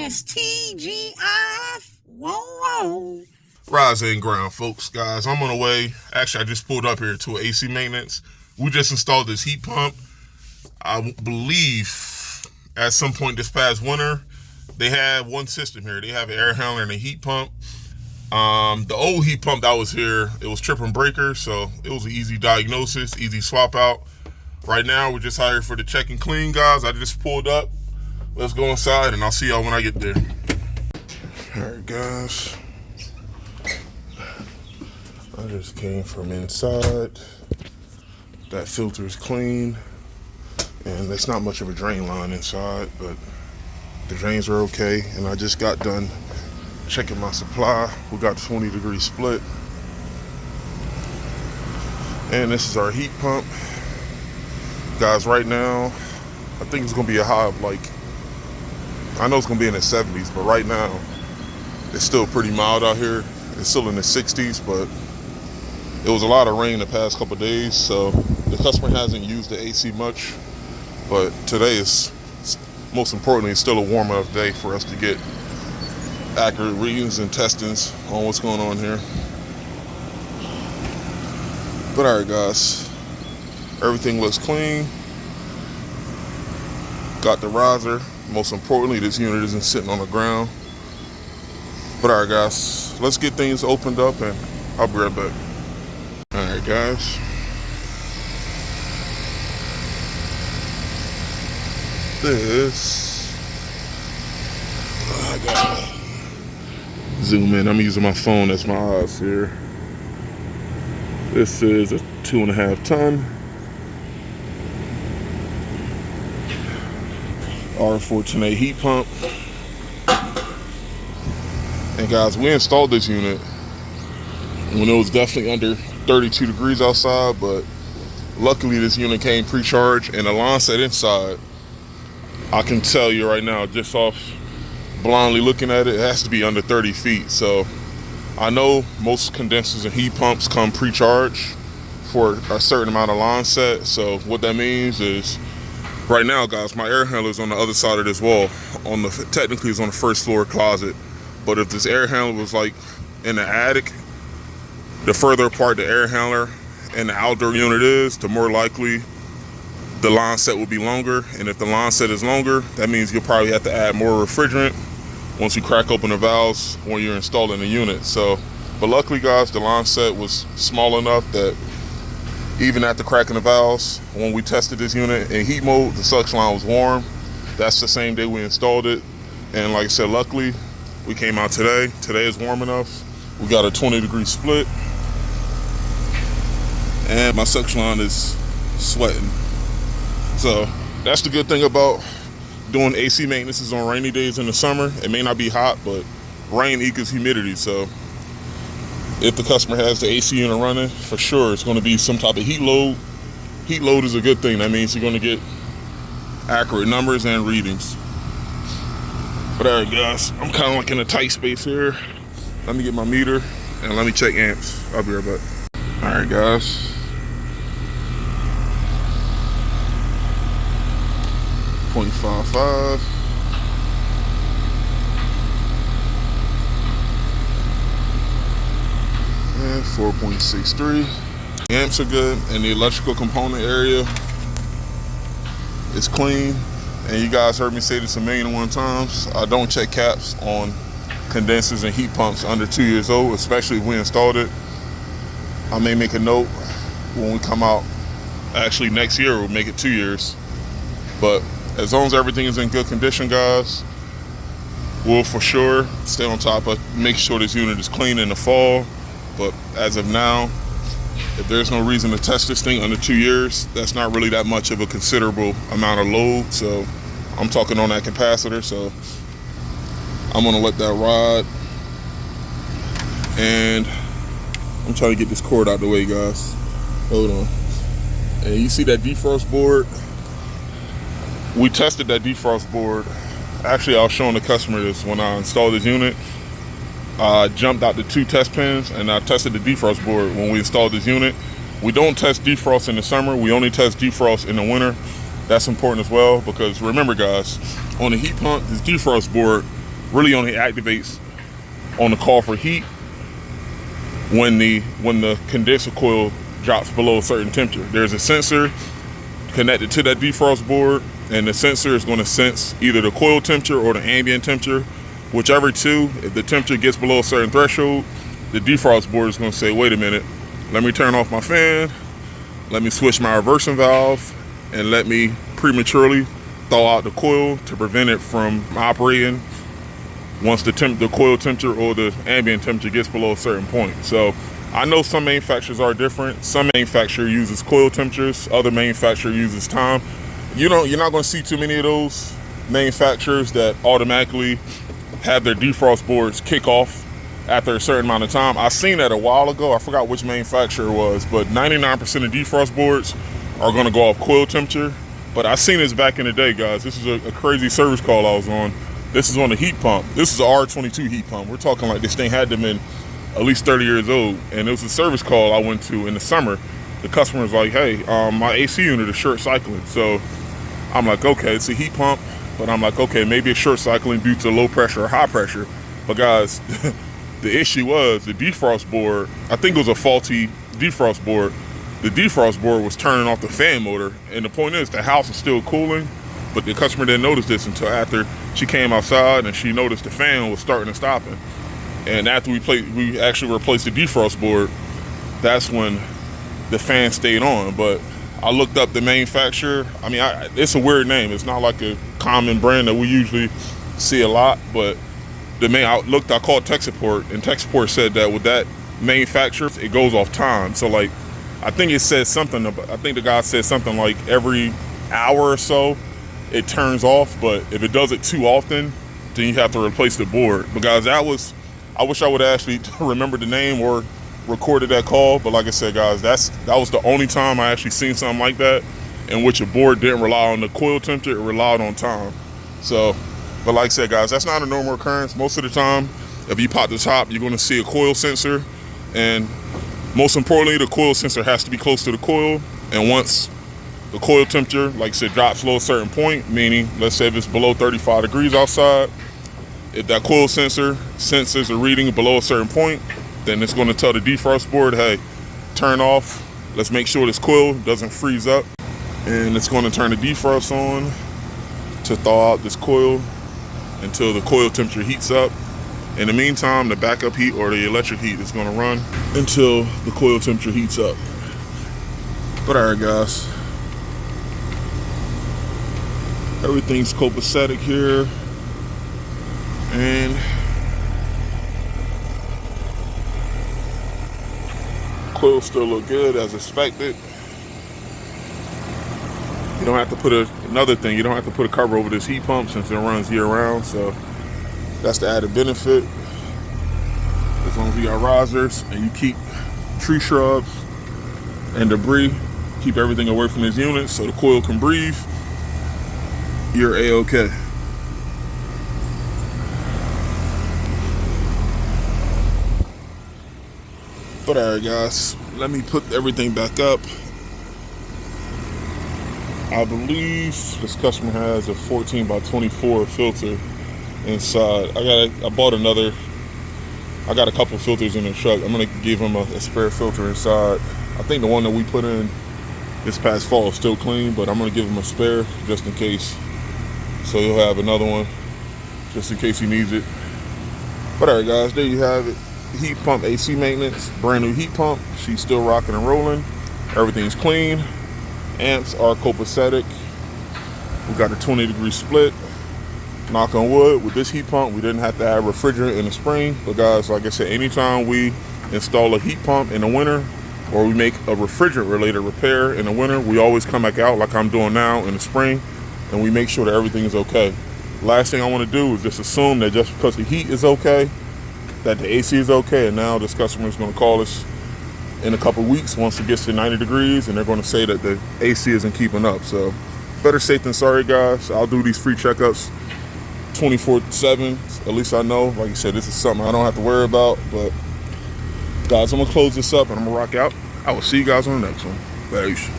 It's TGIF. Whoa, whoa. Rise and ground, folks. Guys, I'm on the way. Actually, I just pulled up here to AC maintenance. We just installed this heat pump. I believe at some point this past winter, they had one system here. They have an air handler and a heat pump. The old heat pump that was here, it was trip and breaker, so it was an easy diagnosis, easy swap out. Right now, we're just hired for the check and clean, guys. I just pulled up. Let's go inside, and I'll see y'all when I get there. All right, guys. I just came from inside. That filter is clean, and there's not much of a drain line inside, but the drains are okay. And I just got done checking my supply. We got 20-degree split, and this is our heat pump, guys. Right now, I think it's gonna be a high of I know it's gonna be in the 70s, but right now it's still pretty mild out here. It's still in the 60s, but it was a lot of rain the past couple of days, so the customer hasn't used the AC much. But today is, most importantly, it's still a warm enough day for us to get accurate readings and testings on what's going on here. But all right, guys, everything looks clean. Got the riser. Most importantly, this unit isn't sitting on the ground. But all right, guys, let's get things opened up, and I'll be right back. All right, guys. I gotta zoom in. I'm using my phone as my eyes here. This is a 2.5 ton R410A heat pump. And guys, we installed this unit when it was definitely under 32 degrees outside, but luckily this unit came pre-charged, and the line set inside, I can tell you right now, just off blindly looking at it, it has to be under 30 feet. So I know most condensers and heat pumps come pre-charged for a certain amount of line set. So what that means is, right now, guys, my air handler is on the other side of this wall. Technically, it's on the first floor closet. But if this air handler was in the attic, the further apart the air handler and the outdoor unit is, the more likely the line set will be longer. And if the line set is longer, that means you'll probably have to add more refrigerant once you crack open the valves when you're installing the unit. So, but luckily, guys, the line set was small enough that even after cracking the valves, when we tested this unit in heat mode, the suction line was warm. That's the same day we installed it. And like I said, luckily, we came out today. Today is warm enough. We got a 20-degree split. And my suction line is sweating. So that's the good thing about doing AC maintenance on rainy days in the summer. It may not be hot, but rain equals humidity. So if the customer has the AC unit running, for sure it's going to be some type of heat load. Heat load is a good thing. That means you're going to get accurate numbers and readings. But all right, guys, I'm kind of in a tight space here. Let me get my meter and let me check amps. I'll be right back. All right, guys. 0.55. And 4.63. Amps are good, and the electrical component area is clean. And you guys heard me say this 1,000,001 times. I don't check caps on condensers and heat pumps under 2 years old, especially if we installed it. I may make a note when we come out. Actually, next year we'll make it 2 years. But as long as everything is in good condition, guys, we'll for sure stay on top of make sure this unit is clean in the fall. But as of now, if there's no reason to test this thing under 2 years, that's not really that much of a considerable amount of load. So I'm talking on that capacitor, so I'm gonna let that ride. And I'm trying to get this cord out of the way, guys. Hold on. And you see that defrost board? We tested that defrost board. Actually, I was showing the customer this when I installed this unit. I jumped out the 2 test pins and I tested the defrost board when we installed this unit. We don't test defrost in the summer. We only test defrost in the winter. That's important as well, because remember, guys, on the heat pump, this defrost board really only activates on the call for heat when the condenser coil drops below a certain temperature. There's a sensor connected to that defrost board, and the sensor is going to sense either the coil temperature or the ambient temperature, whichever two. If the temperature gets below a certain threshold, the defrost board is going to say, wait a minute, let me turn off my fan, let me switch my reversing valve, and let me prematurely thaw out the coil to prevent it from operating once the coil temperature or the ambient temperature gets below a certain point. So I know some manufacturers are different. Some manufacturer uses coil temperatures, other manufacturer uses time. You're not going to see too many of those manufacturers that automatically have their defrost boards kick off after a certain amount of time. I seen that a while ago. I forgot which manufacturer it was, but 99% of defrost boards are going to go off coil temperature. But I seen this back in the day, guys. This is a crazy service call I was on. This is on the heat pump. This is an R22 heat pump. We're talking like this thing had to have been at least 30 years old. And it was a service call I went to in the summer. The customer was like, hey, my AC unit is short cycling. So I'm like, okay, it's a heat pump. But I'm like, okay, maybe it's short cycling due to low pressure or high pressure. But guys, the issue was the defrost board. I think it was a faulty defrost board. The defrost board was turning off the fan motor. And the point is, the house is still cooling. But the customer didn't notice this until after she came outside and she noticed the fan was starting and stopping. And after we actually replaced the defrost board, that's when the fan stayed on. But I looked up the manufacturer. I mean, it's a weird name. It's not like a common brand that we usually see a lot. But I called tech support, and tech support said that with that manufacturer, it goes off time. So like, I think it says something. I think the guy said something like every hour or so it turns off. But if it does it too often, then you have to replace the board. But guys, I wish I would actually remember the name or recorded that call. But like I said, guys, that was the only time I actually seen something like that in which a board didn't rely on the coil temperature, it relied on time. So, but like I said, guys, that's not a normal occurrence. Most of the time, if you pop the top, you're going to see a coil sensor, and most importantly, the coil sensor has to be close to the coil. And once the coil temperature, like I said, drops below a certain point, meaning let's say if it's below 35 degrees outside, if that coil sensor senses a reading below a certain point, then it's going to tell the defrost board, hey, turn off. Let's make sure this coil doesn't freeze up. And it's going to turn the defrost on to thaw out this coil until the coil temperature heats up. In the meantime, the backup heat or the electric heat is going to run until the coil temperature heats up. But all right, guys. Everything's copacetic here. And coils still look good as expected. You don't have to put another thing, you don't have to put a cover over this heat pump since it runs year round, so that's the added benefit. As long as you got risers and you keep tree shrubs and debris, keep everything away from this unit so the coil can breathe, you're A-okay. But alright, guys, let me put everything back up. I believe this customer has a 14 by 24 filter inside. I got a couple filters in the truck. I'm gonna give him a spare filter inside. I think the one that we put in this past fall is still clean, but I'm gonna give him a spare just in case. So he'll have another one just in case he needs it. But alright, guys, there you have it. Heat pump AC maintenance, brand new heat pump. She's still rocking and rolling. Everything's clean. Amps are copacetic. We got a 20-degree split. Knock on wood, with this heat pump, we didn't have to add refrigerant in the spring. But guys, like I said, anytime we install a heat pump in the winter or we make a refrigerant related repair in the winter, we always come back out like I'm doing now in the spring, and we make sure that everything is okay. Last thing I want to do is just assume that just because the heat is okay, that the AC is okay, and now this customer is going to call us in a couple weeks once it gets to 90 degrees, and they're going to say that the AC isn't keeping up. So better safe than sorry, guys. I'll do these free checkups 24/7. At least I know, like I said, this is something I don't have to worry about. But guys, I'm going to close this up and I'm going to rock out. I will see you guys on the next one. Peace.